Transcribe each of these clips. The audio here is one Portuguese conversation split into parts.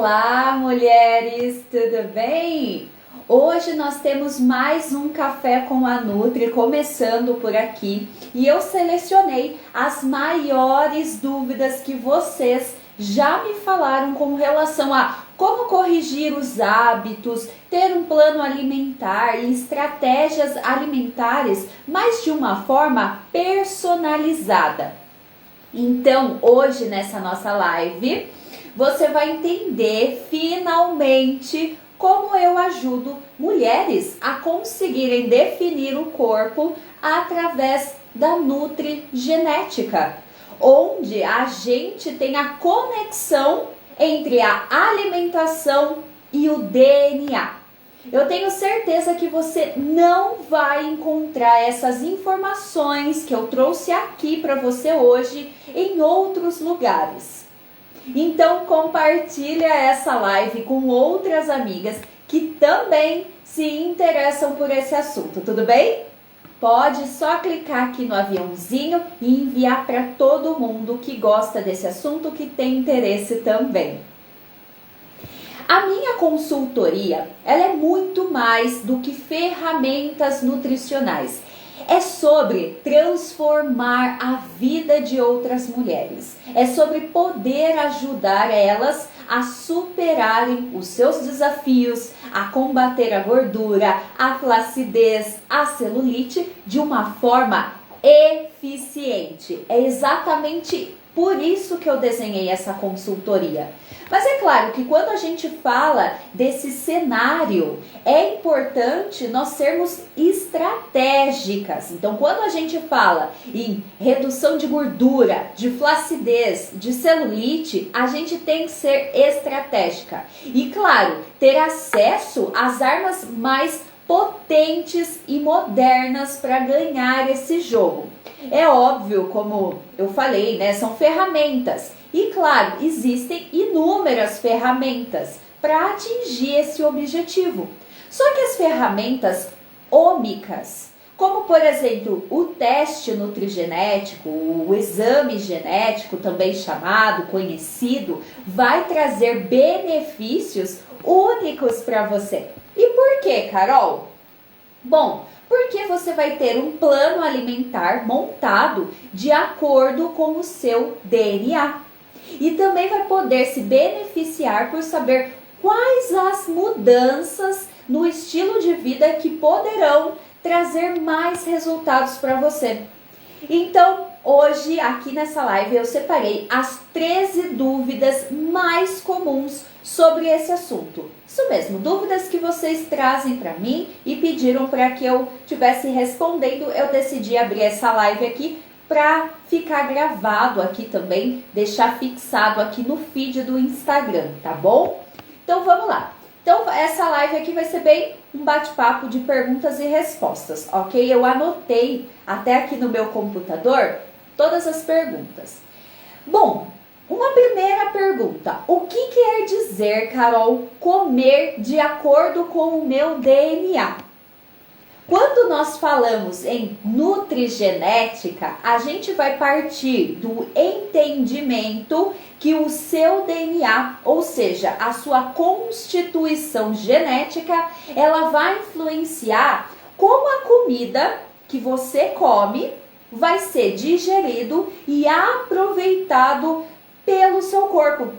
Olá, mulheres, tudo bem? Hoje nós temos mais um Café com a Nutri começando por aqui e eu selecionei as maiores dúvidas que vocês já me falaram com relação a como corrigir os hábitos, ter um plano alimentar e estratégias alimentares, mas de uma forma personalizada. Então, hoje nessa nossa live, você vai entender finalmente como eu ajudo mulheres a conseguirem definir o corpo através da nutrigenética, onde a gente tem a conexão entre a alimentação e o DNA. Eu tenho certeza que você não vai encontrar essas informações que eu trouxe aqui para você hoje em outros lugares. Então compartilha essa live com outras amigas que também se interessam por esse assunto, tudo bem? Pode só clicar aqui no aviãozinho e enviar para todo mundo que gosta desse assunto, que tem interesse também. A minha consultoria, ela é muito mais do que ferramentas nutricionais. É sobre transformar a vida de outras mulheres. É sobre poder ajudar elas a superarem os seus desafios, a combater a gordura, a flacidez, a celulite de uma forma eficiente. É exatamente por isso que eu desenhei essa consultoria. Mas é claro que quando a gente fala desse cenário, é importante nós sermos estratégicas. Então, quando a gente fala em redução de gordura, de flacidez, de celulite, a gente tem que ser estratégica. E, claro, ter acesso às armas mais potentes e modernas para ganhar esse jogo. É óbvio, como eu falei, né? São ferramentas. E claro, existem inúmeras ferramentas para atingir esse objetivo. Só que as ferramentas ômicas, como por exemplo o teste nutrigenético, o exame genético também chamado, conhecido, vai trazer benefícios únicos para você. E por quê, Carol? Bom, porque você vai ter um plano alimentar montado de acordo com o seu DNA. E também vai poder se beneficiar por saber quais as mudanças no estilo de vida que poderão trazer mais resultados para você. Então, hoje aqui nessa live eu separei as 13 dúvidas mais comuns sobre esse assunto. Isso mesmo, dúvidas que vocês trazem para mim e pediram para que eu estivesse respondendo. Eu decidi abrir essa live aqui para ficar gravado aqui também, deixar fixado aqui no feed do Instagram, tá bom? Então vamos lá. Então essa live aqui vai ser bem um bate-papo de perguntas e respostas, ok? Eu anotei até aqui no meu computador todas as perguntas. Bom, uma primeira pergunta. O que quer dizer, Carol, comer de acordo com o meu DNA? Quando nós falamos em nutrigenética, a gente vai partir do entendimento que o seu DNA, ou seja, a sua constituição genética, ela vai influenciar como a comida que você come vai ser digerido e aproveitado pelo seu corpo.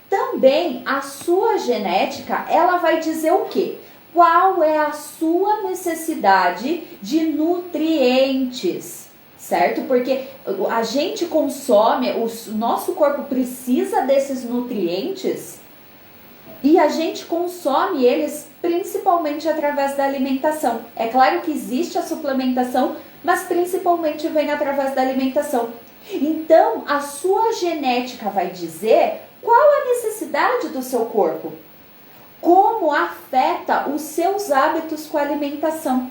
Também a sua genética, ela vai dizer o quê? Qual é a sua necessidade de nutrientes, certo? Porque a gente consome, o nosso corpo precisa desses nutrientes e a gente consome eles principalmente através da alimentação. É claro que existe a suplementação, mas principalmente vem através da alimentação. Então, a sua genética vai dizer qual a necessidade do seu corpo. Como afeta os seus hábitos com a alimentação.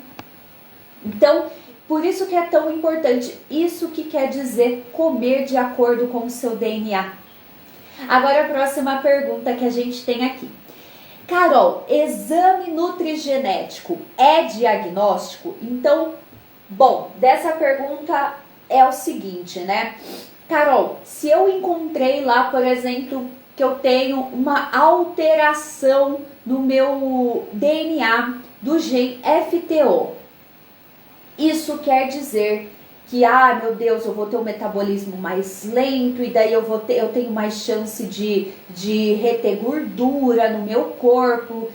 Então, por isso que é tão importante. Isso que quer dizer comer de acordo com o seu DNA. Agora a próxima pergunta que a gente tem aqui. Carol, exame nutrigenético é diagnóstico? Então, bom, dessa pergunta é o seguinte, né? Carol, se eu encontrei lá, por exemplo, que eu tenho uma alteração no meu DNA do gene FTO. Isso quer dizer que, meu Deus, eu vou ter um metabolismo mais lento e daí eu tenho mais chance de reter gordura no meu corpo,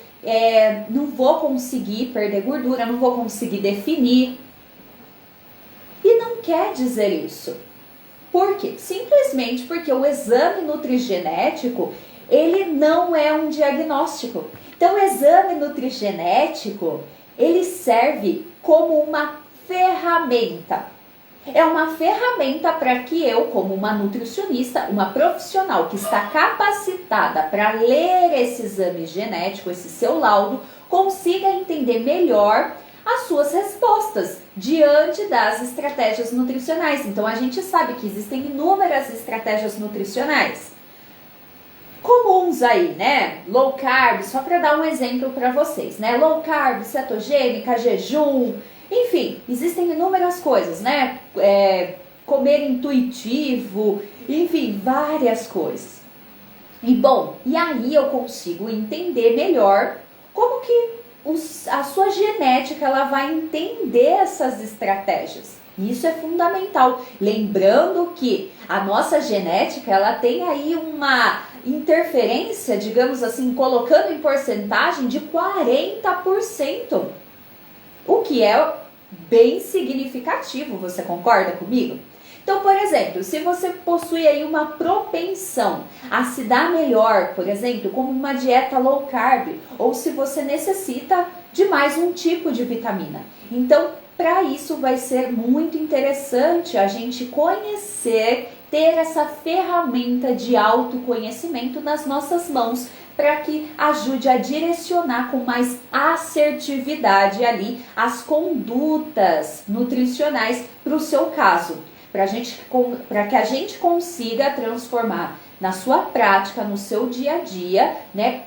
não vou conseguir perder gordura, não vou conseguir definir. E não quer dizer isso. Por quê? Simplesmente porque o exame nutrigenético, ele não é um diagnóstico. Então, o exame nutrigenético, ele serve como uma ferramenta. É uma ferramenta para que eu, como uma nutricionista, uma profissional que está capacitada para ler esse exame genético, esse seu laudo, consiga entender melhor as suas respostas diante das estratégias nutricionais. Então, a gente sabe que existem inúmeras estratégias nutricionais comuns aí, né? Low carb, só para dar um exemplo para vocês, né? Low carb, cetogênica, jejum, enfim, existem inúmeras coisas, né? Comer intuitivo, enfim, várias coisas. E aí eu consigo entender melhor como que a sua genética ela vai entender essas estratégias. Isso é fundamental. Lembrando que a nossa genética ela tem aí uma interferência, digamos assim, colocando em porcentagem de 40%. O que é bem significativo, você concorda comigo? Então, por exemplo, se você possui aí uma propensão a se dar melhor, por exemplo, como uma dieta low carb, ou se você necessita de mais um tipo de vitamina. Então, para isso vai ser muito interessante a gente conhecer, ter essa ferramenta de autoconhecimento nas nossas mãos, para que ajude a direcionar com mais assertividade ali as condutas nutricionais para o seu caso. Para que a gente consiga transformar na sua prática, no seu dia a dia, né,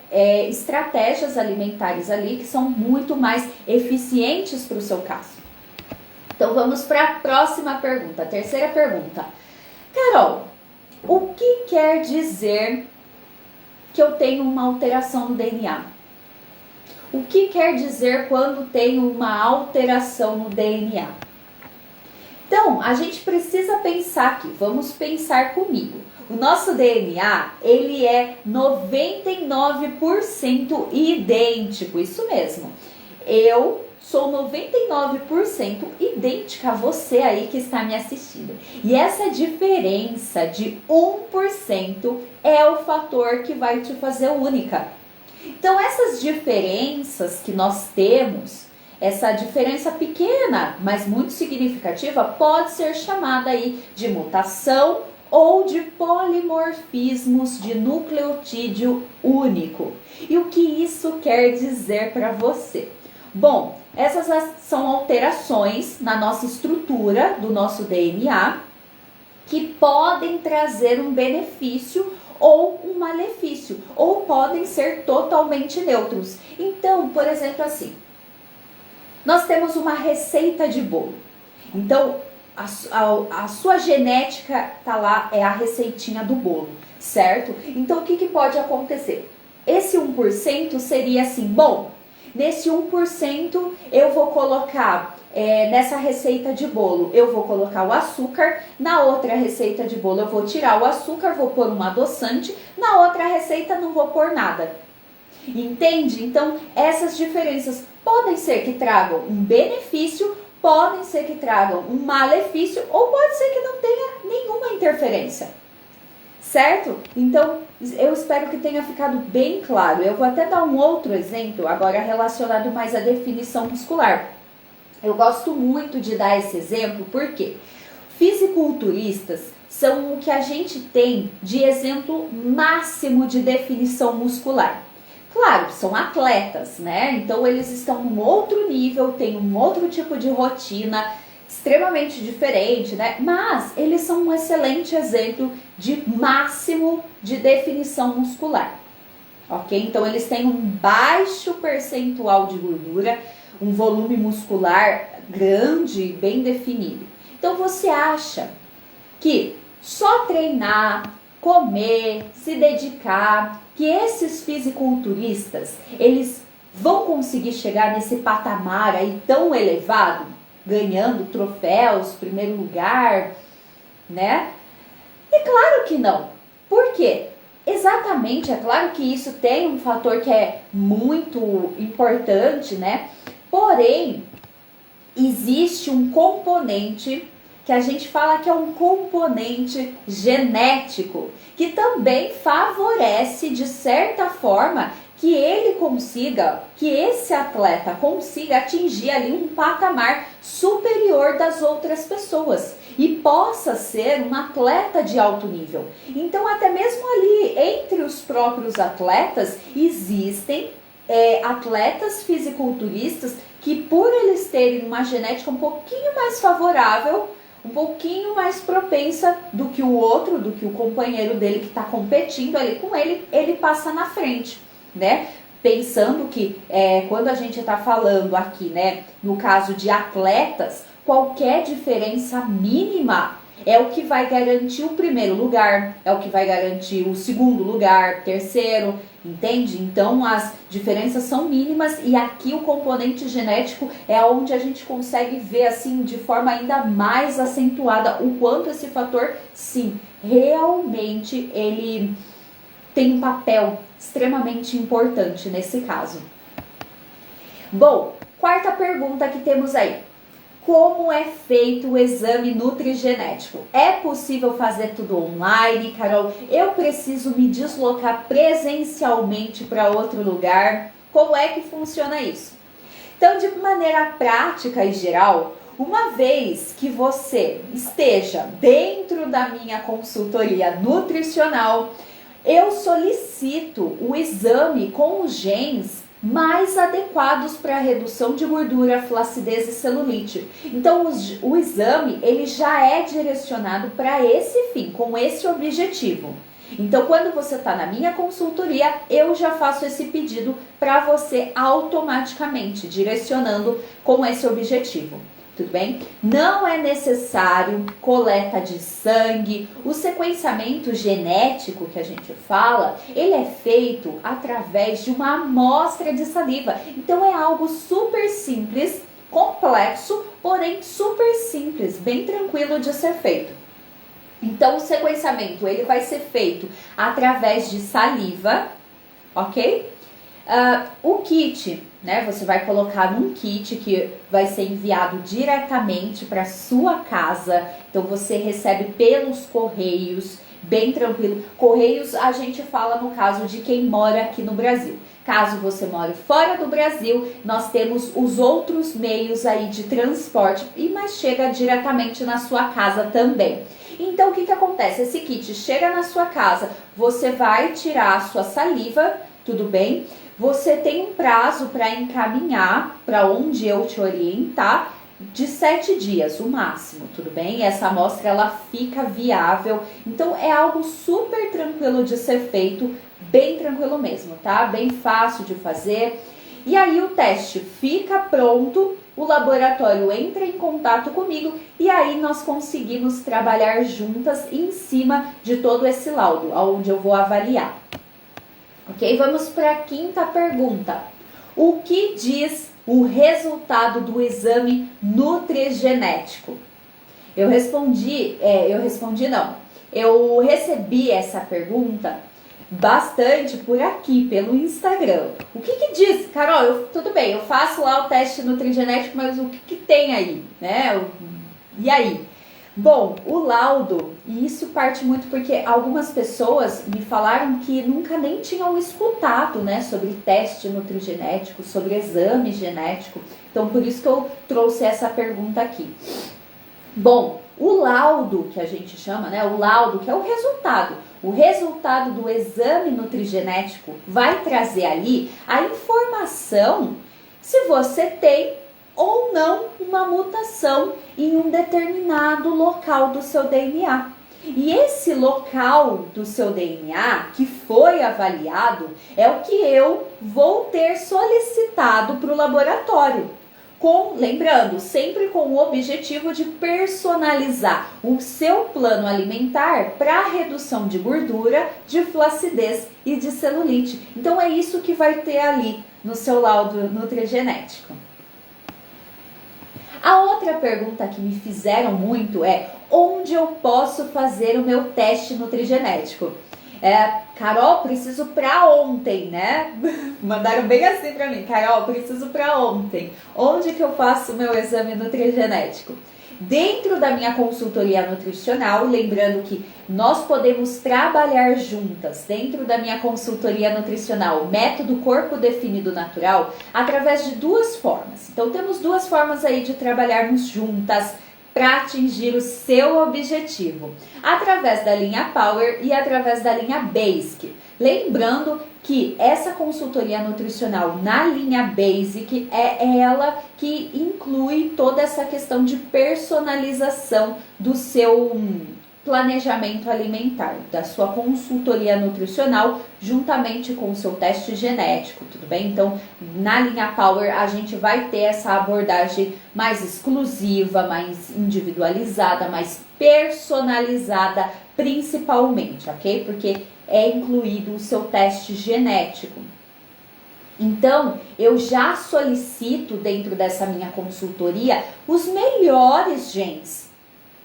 estratégias alimentares ali que são muito mais eficientes para o seu caso. Então vamos para a próxima pergunta, a terceira pergunta. Carol, o que quer dizer que eu tenho uma alteração no DNA? O que quer dizer quando tenho uma alteração no DNA? Então, a gente precisa pensar aqui, vamos pensar comigo. O nosso DNA, ele é 99% idêntico, isso mesmo. Eu sou 99% idêntica a você aí que está me assistindo. E essa diferença de 1% é o fator que vai te fazer única. Então, essas diferenças que nós temos, essa diferença pequena, mas muito significativa, pode ser chamada aí de mutação ou de polimorfismos de nucleotídeo único. E o que isso quer dizer para você? Bom, essas são alterações na nossa estrutura do nosso DNA que podem trazer um benefício ou um malefício, ou podem ser totalmente neutros. Então, por exemplo, assim, nós temos uma receita de bolo. Então, a sua genética tá lá, é a receitinha do bolo, certo? Então, o que pode acontecer? Esse 1% seria assim, bom, nesse 1% eu vou colocar, nessa receita de bolo, eu vou colocar o açúcar, na outra receita de bolo eu vou tirar o açúcar, vou pôr um adoçante, na outra receita não vou pôr nada. Entende? Então, essas diferenças podem ser que tragam um benefício, podem ser que tragam um malefício, ou pode ser que não tenha nenhuma interferência. Certo? Então, eu espero que tenha ficado bem claro. Eu vou até dar um outro exemplo, agora relacionado mais à definição muscular. Eu gosto muito de dar esse exemplo, porque fisiculturistas são o que a gente tem de exemplo máximo de definição muscular. Claro, são atletas, né? Então eles estão num outro nível, têm um outro tipo de rotina, extremamente diferente, né? Mas eles são um excelente exemplo de máximo de definição muscular, ok? Então eles têm um baixo percentual de gordura, um volume muscular grande, bem definido. Então você acha que só treinar, comer, se dedicar, que esses fisiculturistas, eles vão conseguir chegar nesse patamar aí tão elevado, ganhando troféus, primeiro lugar, né? É claro que não. Por quê? Exatamente, é claro que isso tem um fator que é muito importante, né? Porém, existe um componente que a gente fala que é um componente genético, que também favorece, de certa forma, que ele consiga, que esse atleta consiga atingir ali um patamar superior das outras pessoas e possa ser um atleta de alto nível. Então, até mesmo ali entre os próprios atletas, existem atletas fisiculturistas que, por eles terem uma genética um pouquinho mais favorável, um pouquinho mais propensa do que o outro, do que o companheiro dele que está competindo ali com ele, ele passa na frente, né? Pensando que quando a gente está falando aqui, né, no caso de atletas, qualquer diferença mínima é o que vai garantir o primeiro lugar, é o que vai garantir o segundo lugar, terceiro, entende? Então as diferenças são mínimas e aqui o componente genético é onde a gente consegue ver assim de forma ainda mais acentuada o quanto esse fator, sim, realmente ele tem um papel extremamente importante nesse caso. Bom, quarta pergunta que temos aí. Como é feito o exame nutrigenético? É possível fazer tudo online, Carol? Eu preciso me deslocar presencialmente para outro lugar? Como é que funciona isso? Então, de maneira prática e geral, uma vez que você esteja dentro da minha consultoria nutricional, eu solicito o exame com os genes mais adequados para a redução de gordura, flacidez e celulite. Então, o exame ele já é direcionado para esse fim, com esse objetivo. Então, quando você está na minha consultoria, eu já faço esse pedido para você automaticamente, direcionando com esse objetivo. Tudo bem? Não é necessário coleta de sangue. O sequenciamento genético que a gente fala, ele é feito através de uma amostra de saliva. Então é algo super simples, complexo, porém super simples, bem tranquilo de ser feito. Então o sequenciamento ele vai ser feito através de saliva, ok? O kit, né? Você vai colocar num kit que vai ser enviado diretamente para sua casa. Então você recebe pelos correios, bem tranquilo. Correios a gente fala no caso de quem mora aqui no Brasil. Caso você more fora do Brasil, nós temos os outros meios aí de transporte, mas chega diretamente na sua casa também. Então o que acontece? Esse kit chega na sua casa, você vai tirar a sua saliva, tudo bem? Você tem um prazo para encaminhar para onde eu te orientar de 7 dias, o máximo, tudo bem? Essa amostra ela fica viável, então é algo super tranquilo de ser feito, bem tranquilo mesmo, tá? Bem fácil de fazer. E aí o teste fica pronto, o laboratório entra em contato comigo e aí nós conseguimos trabalhar juntas em cima de todo esse laudo, onde eu vou avaliar. Ok? Vamos para a quinta pergunta. O que diz o resultado do exame nutrigenético? Eu recebi essa pergunta bastante por aqui, pelo Instagram. O que diz? Carol, tudo bem, eu faço lá o teste nutrigenético, mas o que tem aí? Né? E aí? Bom, o laudo, e isso parte muito porque algumas pessoas me falaram que nunca nem tinham escutado, né, sobre teste nutrigenético, sobre exame genético. Então, por isso que eu trouxe essa pergunta aqui. Bom, o laudo que a gente chama, né, o laudo que é o resultado do exame nutrigenético vai trazer ali a informação se você tem ou não uma mutação em um determinado local do seu DNA. E esse local do seu DNA que foi avaliado é o que eu vou ter solicitado para o laboratório. Lembrando, sempre com o objetivo de personalizar o seu plano alimentar para redução de gordura, de flacidez e de celulite. Então é isso que vai ter ali no seu laudo nutrigenético. A outra pergunta que me fizeram muito é: onde eu posso fazer o meu teste nutrigenético? Carol, preciso pra ontem, né? Mandaram bem assim pra mim: Carol, preciso pra ontem. Onde que eu faço o meu exame nutrigenético? Dentro da minha consultoria nutricional, lembrando que nós podemos trabalhar juntas dentro da minha consultoria nutricional, método Corpo Definido Natural, através de duas formas. Então temos duas formas aí de trabalharmos juntas para atingir o seu objetivo, através da linha Power e através da linha Basic. Lembrando que essa consultoria nutricional na linha Basic é ela que inclui toda essa questão de personalização do seu planejamento alimentar, da sua consultoria nutricional, juntamente com o seu teste genético, tudo bem? Então, na linha Power, a gente vai ter essa abordagem mais exclusiva, mais individualizada, mais personalizada, principalmente, ok? Porque é incluído o seu teste genético. Então, eu já solicito dentro dessa minha consultoria os melhores genes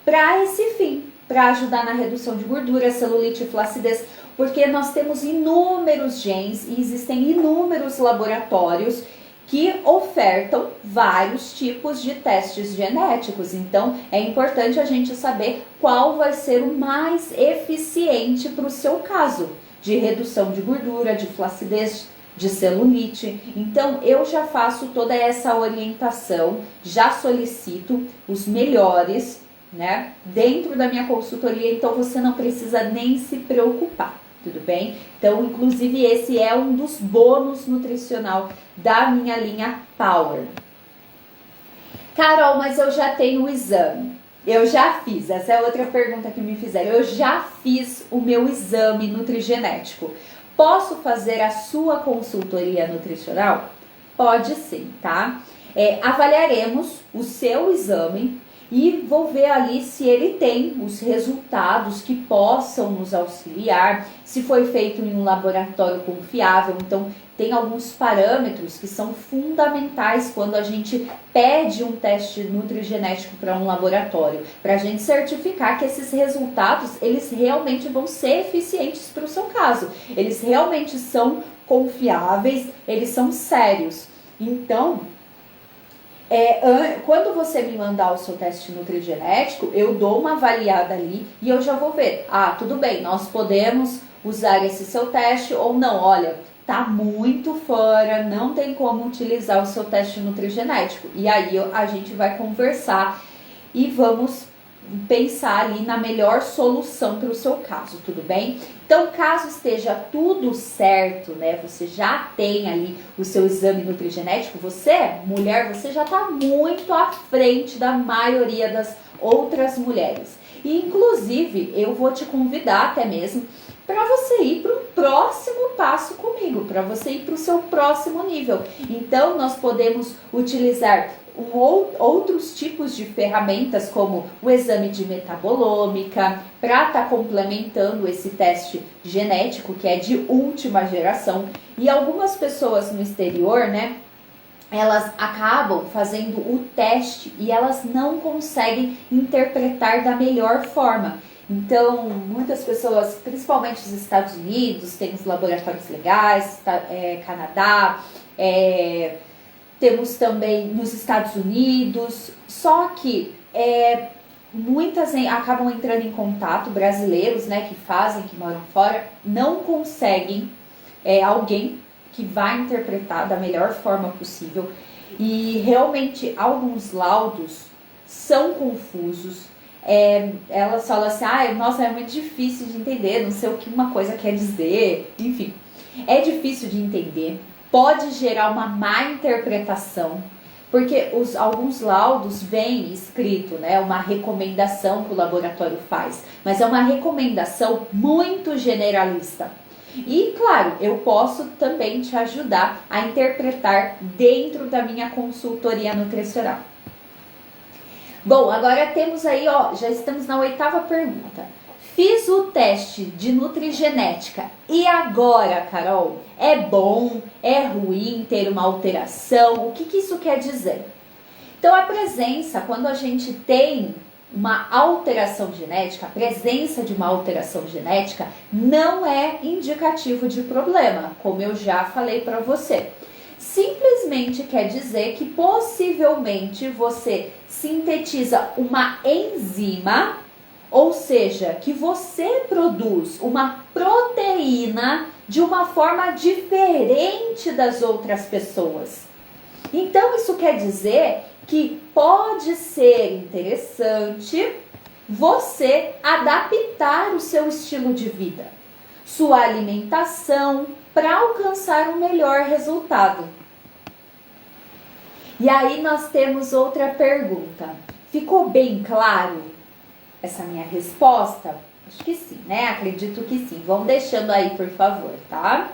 para esse fim, para ajudar na redução de gordura, celulite e flacidez, porque nós temos inúmeros genes e existem inúmeros laboratórios que ofertam vários tipos de testes genéticos. Então, é importante a gente saber qual vai ser o mais eficiente para o seu caso, de redução de gordura, de flacidez, de celulite. Então, eu já faço toda essa orientação, já solicito os melhores, né, dentro da minha consultoria, então você não precisa nem se preocupar, tudo bem? Então, inclusive, esse é um dos bônus nutricional da minha linha Power. Carol, mas eu já tenho o exame. Eu já fiz, essa é outra pergunta que me fizeram. Eu já fiz o meu exame nutrigenético. Posso fazer a sua consultoria nutricional? Pode sim, tá? Avaliaremos o seu exame e vou ver ali se ele tem os resultados que possam nos auxiliar, se foi feito em um laboratório confiável. Então, tem alguns parâmetros que são fundamentais quando a gente pede um teste nutrigenético para um laboratório, para a gente certificar que esses resultados, eles realmente vão ser eficientes para o seu caso, eles realmente são confiáveis, eles são sérios. Então, quando você me mandar o seu teste nutrigenético, eu dou uma avaliada ali e eu já vou ver, tudo bem, nós podemos usar esse seu teste ou não. Olha, tá muito fora, não tem como utilizar o seu teste nutrigenético. E aí a gente vai conversar e vamos pensar ali na melhor solução para o seu caso, tudo bem? Então, caso esteja tudo certo, né, você já tem ali o seu exame nutrigenético, você, mulher, você já está muito à frente da maioria das outras mulheres. E, inclusive, eu vou te convidar até mesmo para você ir para o próximo passo comigo, para você ir para o seu próximo nível. Então, nós podemos utilizar outros tipos de ferramentas, como o exame de metabolômica, para estar complementando esse teste genético, que é de última geração. E algumas pessoas no exterior, né, elas acabam fazendo o teste e elas não conseguem interpretar da melhor forma. Então, muitas pessoas, principalmente os Estados Unidos, tem os laboratórios legais, Canadá, temos também nos Estados Unidos, só que muitas acabam entrando em contato, brasileiros, né, que moram fora, não conseguem alguém que vai interpretar da melhor forma possível, e realmente alguns laudos são confusos. Elas falam assim, nossa, é muito difícil de entender, não sei o que uma coisa quer dizer, enfim, é difícil de entender. Pode gerar uma má interpretação, porque alguns laudos vêm escrito, né, uma recomendação que o laboratório faz, mas é uma recomendação muito generalista. E claro, eu posso também te ajudar a interpretar dentro da minha consultoria nutricional. Bom, agora temos aí, ó, já estamos na 8ª pergunta. Fiz o teste de nutrigenética e agora, Carol, é bom, é ruim ter uma alteração? O que isso quer dizer? Então, a presença, quando a gente tem uma alteração genética, a presença de uma alteração genética não é indicativo de problema, como eu já falei para você. Simplesmente quer dizer que possivelmente você sintetiza uma enzima, ou seja, que você produz uma proteína de uma forma diferente das outras pessoas. Então, isso quer dizer que pode ser interessante você adaptar o seu estilo de vida, sua alimentação, para alcançar um melhor resultado. E aí nós temos outra pergunta. Ficou bem claro essa minha resposta? Acho que sim, né? Acredito que sim. Vão deixando aí, por favor, tá?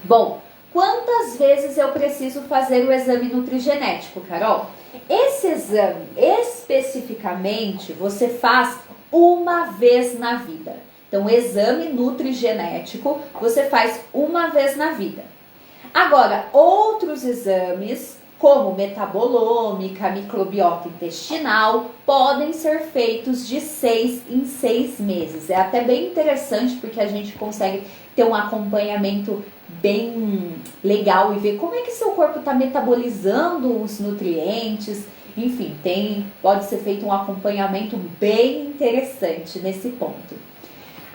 Bom, quantas vezes eu preciso fazer o exame nutrigenético, Carol? Esse exame, especificamente, você faz uma vez na vida. Então, o exame nutrigenético você faz uma vez na vida. Agora, outros exames, como metabolômica, microbiota intestinal, podem ser feitos de 6 em 6 meses. É até bem interessante porque a gente consegue ter um acompanhamento bem legal e ver como é que seu corpo está metabolizando os nutrientes. Enfim, pode ser feito um acompanhamento bem interessante nesse ponto.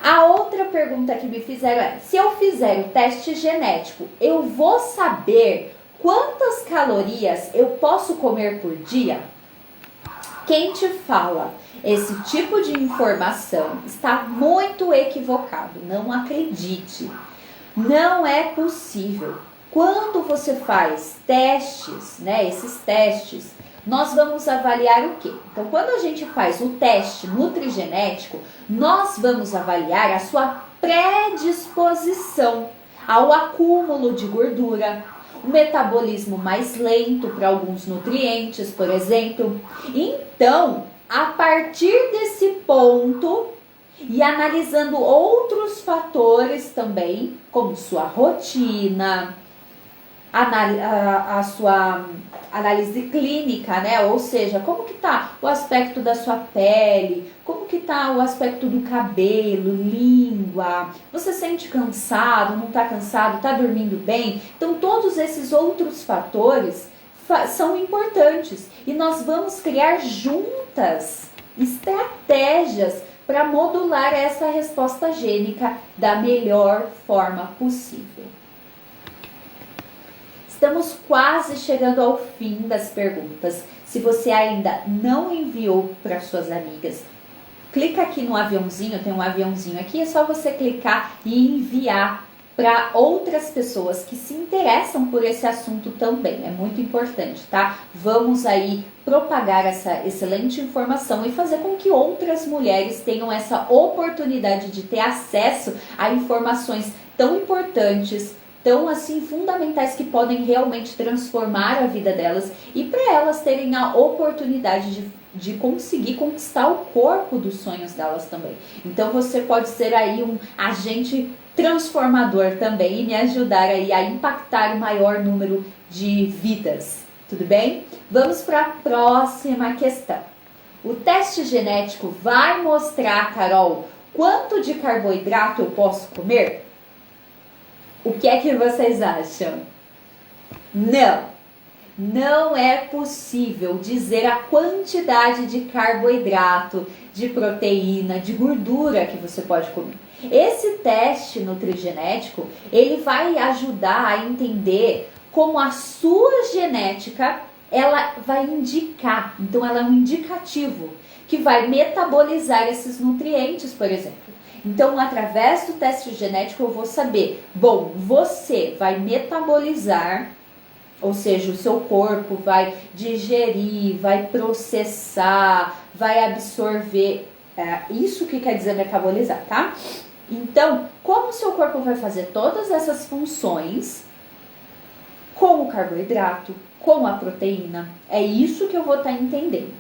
A outra pergunta que me fizeram é: se eu fizer o teste genético, eu vou saber quantas calorias eu posso comer por dia? Quem te fala esse tipo de informação está muito equivocado. Não acredite. Não é possível. Quando você faz testes, né, esses testes, nós vamos avaliar o quê? Então, quando a gente faz o teste nutrigenético, nós vamos avaliar a sua predisposição ao acúmulo de gordura, o metabolismo mais lento para alguns nutrientes, por exemplo. Então, a partir desse ponto e analisando outros fatores também, como sua rotina, a sua análise clínica, né? Ou seja, como que tá o aspecto da sua pele, como que tá o aspecto do cabelo, língua, você sente cansado, não tá cansado, tá dormindo bem? Então, todos esses outros fatores são importantes e nós vamos criar juntas estratégias para modular essa resposta gênica da melhor forma possível. Estamos quase chegando ao fim das perguntas. Se você ainda não enviou para suas amigas, clica aqui no aviãozinho, tem um aviãozinho aqui, é só você clicar e enviar para outras pessoas que se interessam por esse assunto também. É muito importante, tá? Vamos aí propagar essa excelente informação e fazer com que outras mulheres tenham essa oportunidade de ter acesso a informações tão importantes, tão assim fundamentais, que podem realmente transformar a vida delas e para elas terem a oportunidade de conseguir conquistar o corpo dos sonhos delas também. Então você pode ser aí um agente transformador também e me ajudar aí a impactar o maior número de vidas, tudo bem? Vamos para a próxima questão. O teste genético vai mostrar, Carol, quanto de carboidrato eu posso comer? O que é que vocês acham? Não é possível dizer a quantidade de carboidrato, de proteína, de gordura que você pode comer. Esse teste nutrigenético, ele vai ajudar a entender como a sua genética, ela vai indicar, então ela é um indicativo que vai metabolizar esses nutrientes, por exemplo. Então, através do teste genético, eu vou saber, bom, você vai metabolizar, ou seja, o seu corpo vai digerir, vai processar, vai absorver, isso que quer dizer metabolizar, tá? Então, como o seu corpo vai fazer todas essas funções com o carboidrato, com a proteína? É isso que eu vou estar entendendo.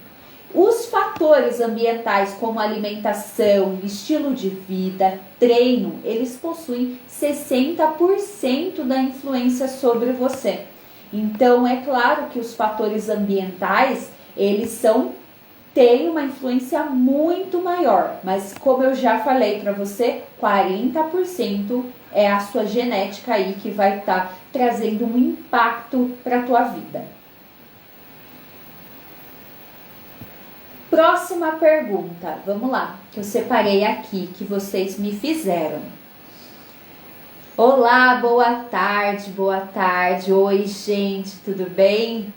Os fatores ambientais como alimentação, estilo de vida, treino, eles possuem 60% da influência sobre você. Então, é claro que os fatores ambientais, eles têm uma influência muito maior, mas como eu já falei para você, 40% é a sua genética aí que vai estar trazendo um impacto para a tua vida. Próxima pergunta, vamos lá, que eu separei aqui, que vocês me fizeram. Olá, boa tarde, boa tarde. Oi, gente, tudo bem?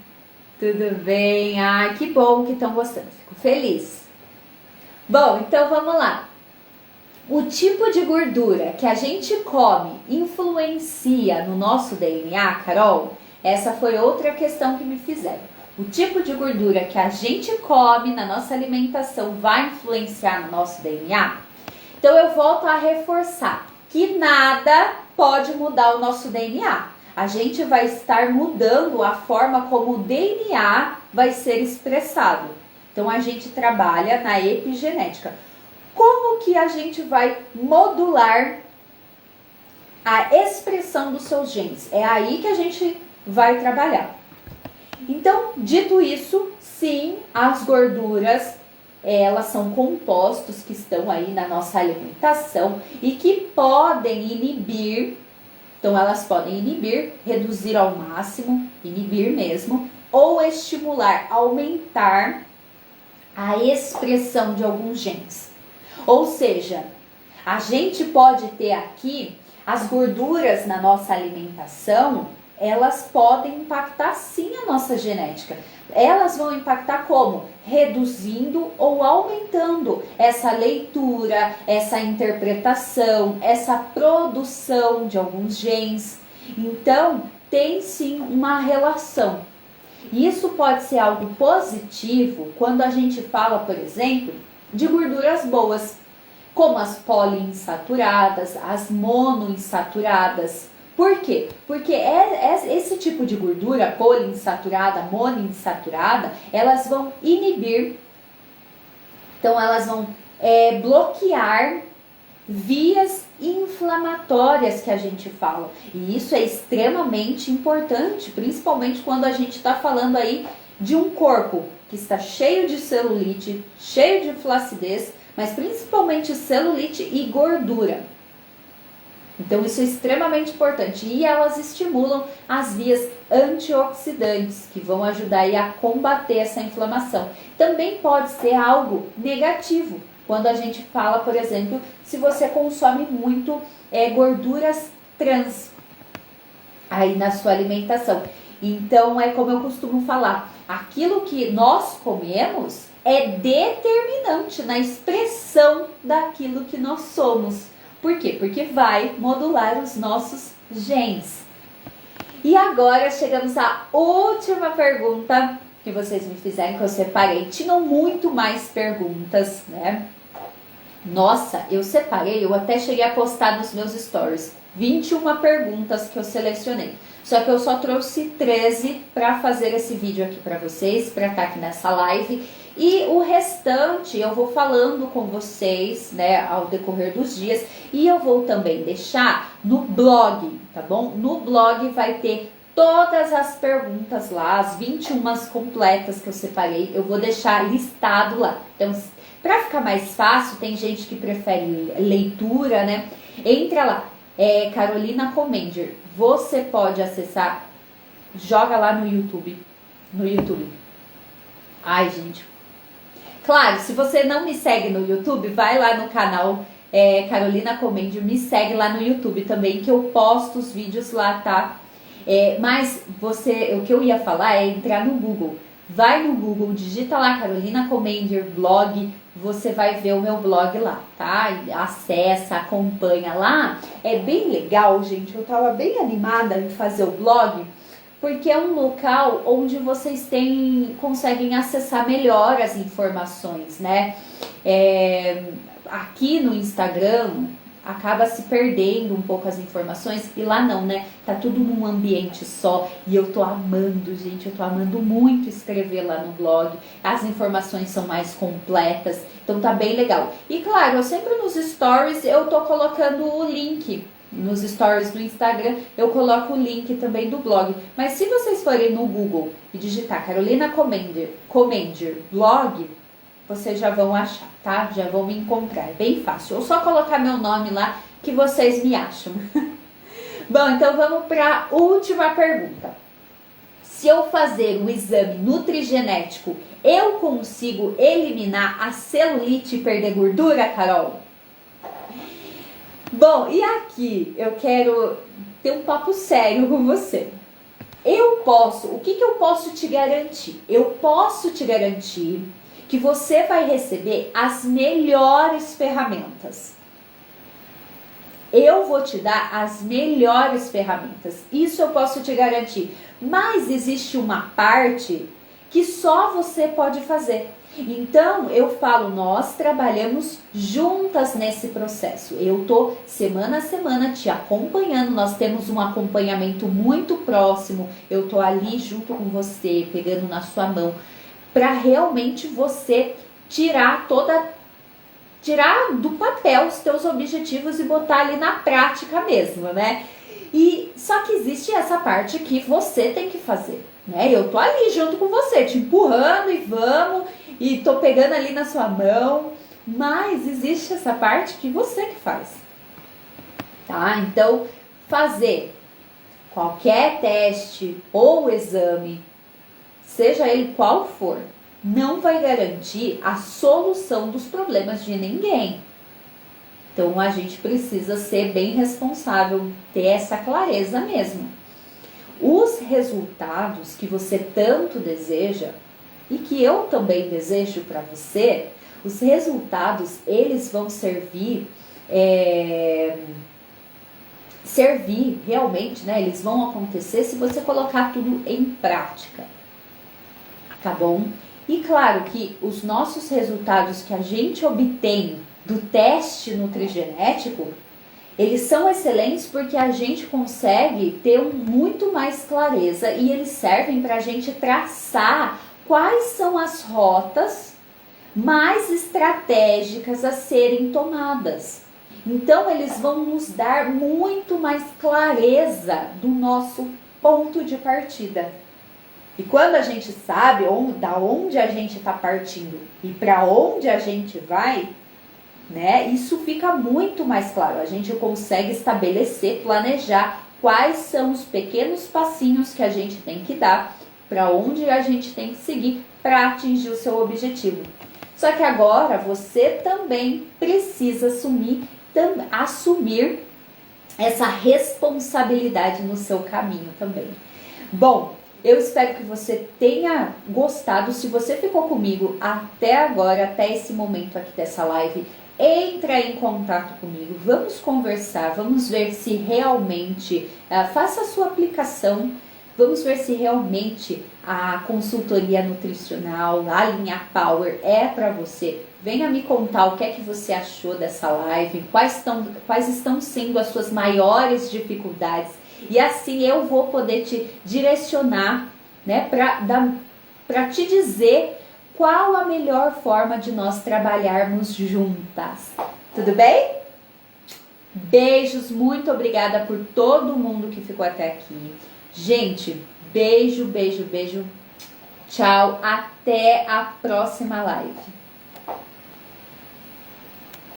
Tudo bem? Ai, que bom que estão gostando, fico feliz. Bom, então vamos lá. O tipo de gordura que a gente come influencia no nosso DNA, Carol? Essa foi outra questão que me fizeram. O tipo de gordura que a gente come na nossa alimentação vai influenciar no nosso DNA? Então eu volto a reforçar que nada pode mudar o nosso DNA. A gente vai estar mudando a forma como o DNA vai ser expressado. Então a gente trabalha na epigenética. Como que a gente vai modular a expressão dos seus genes? É aí que a gente vai trabalhar. Então, dito isso, sim, as gorduras, elas são compostos que estão aí na nossa alimentação e que podem inibir, então elas podem inibir, reduzir ao máximo, inibir mesmo, ou estimular, aumentar a expressão de alguns genes. Ou seja, a gente pode ter aqui as gorduras na nossa alimentação, elas podem impactar sim a nossa genética. Elas vão impactar como? Reduzindo ou aumentando essa leitura, essa interpretação, essa produção de alguns genes. Então, tem sim uma relação. Isso pode ser algo positivo quando a gente fala, por exemplo, de gorduras boas, como as poliinsaturadas, as monoinsaturadas. Por quê? Porque esse tipo de gordura poliinsaturada, monoinsaturada, elas vão inibir, então elas vão bloquear vias inflamatórias que a gente fala. E isso é extremamente importante, principalmente quando a gente está falando aí de um corpo que está cheio de celulite, cheio de flacidez, mas principalmente celulite e gordura. Então isso é extremamente importante e elas estimulam as vias antioxidantes que vão ajudar aí a combater essa inflamação. Também pode ser algo negativo quando a gente fala, por exemplo, se você consome muito gorduras trans aí na sua alimentação. Então é como eu costumo falar, aquilo que nós comemos é determinante na expressão daquilo que nós somos. Por quê? Porque vai modular os nossos genes. E agora chegamos à última pergunta que vocês me fizeram, que eu separei. Tinham muito mais perguntas, né? Nossa, eu separei, eu até cheguei a postar nos meus stories. 21 perguntas que eu selecionei. Só que eu só trouxe 13 para fazer esse vídeo aqui para vocês, para estar aqui nessa live. E o restante eu vou falando com vocês, né, ao decorrer dos dias. E eu vou também deixar no blog, tá bom? No blog vai ter todas as perguntas lá, as 21 completas que eu separei. Eu vou deixar listado lá. Então, para ficar mais fácil, tem gente que prefere leitura, né? Entra lá, Carolina Comender. Você pode acessar, joga lá no YouTube. Ai, gente. Claro, se você não me segue no YouTube, vai lá no canal Carolina Comender, me segue lá no YouTube também, que eu posto os vídeos lá, tá? Mas o que eu ia falar é entrar no Google. Vai no Google, digita lá Carolina Comender blog, você vai ver o meu blog lá, tá? Acessa, acompanha lá. É bem legal, gente. Eu tava bem animada em fazer o blog, porque é um local onde vocês conseguem acessar melhor as informações, né? Aqui no Instagram, acaba se perdendo um pouco as informações, e lá não, né? Tá tudo num ambiente só, e eu tô amando, gente, eu tô amando muito escrever lá no blog, as informações são mais completas, então tá bem legal. E claro, eu sempre nos stories eu tô colocando o link, nos stories do Instagram eu coloco o link também do blog, mas se vocês forem no Google e digitar Carolina Comender blog, vocês já vão achar, tá? Já vão me encontrar, é bem fácil. Ou só colocar meu nome lá que vocês me acham. Bom, então vamos para a última pergunta. Se eu fazer o exame nutrigenético, eu consigo eliminar a celulite e perder gordura, Carol? Bom, e aqui eu quero ter um papo sério com você. O que eu posso te garantir? Eu posso te garantir que você vai receber as melhores ferramentas. Eu vou te dar as melhores ferramentas. Isso eu posso te garantir. Mas existe uma parte que só você pode fazer. Então, eu falo, nós trabalhamos juntas nesse processo. Eu tô semana a semana te acompanhando, nós temos um acompanhamento muito próximo. Eu tô ali junto com você, pegando na sua mão, para realmente você tirar do papel os teus objetivos e botar ali na prática mesmo, né? E só que existe essa parte que você tem que fazer, né? Eu tô ali junto com você, te empurrando e vamos, e tô pegando ali na sua mão, mas existe essa parte que você que faz, tá? Então, fazer qualquer teste ou exame, seja ele qual for, não vai garantir a solução dos problemas de ninguém. Então a gente precisa ser bem responsável, ter essa clareza mesmo. Os resultados que você tanto deseja e que eu também desejo para você, os resultados eles vão servir realmente, né? Eles vão acontecer se você colocar tudo em prática, tá bom? E claro que os nossos resultados que a gente obtém do teste nutrigenético, eles são excelentes porque a gente consegue ter muito mais clareza e eles servem para a gente traçar quais são as rotas mais estratégicas a serem tomadas. Então, eles vão nos dar muito mais clareza do nosso ponto de partida. E quando a gente sabe da onde a gente está partindo e para onde a gente vai, né, isso fica muito mais claro. A gente consegue estabelecer, planejar quais são os pequenos passinhos que a gente tem que dar, para onde a gente tem que seguir para atingir o seu objetivo. Só que agora você também precisa assumir essa responsabilidade no seu caminho também. Bom, eu espero que você tenha gostado. Se você ficou comigo até agora, até esse momento aqui dessa live, entra em contato comigo, vamos conversar, vamos ver se realmente, faça a sua aplicação, vamos ver se realmente a consultoria nutricional, a linha Power é para você. Venha me contar o que é que você achou dessa live, quais estão sendo as suas maiores dificuldades, e assim eu vou poder te direcionar, né, para te dizer qual a melhor forma de nós trabalharmos juntas. Tudo bem? Beijos, muito obrigada por todo mundo que ficou até aqui. Gente, beijo, beijo, beijo. Tchau, até a próxima live.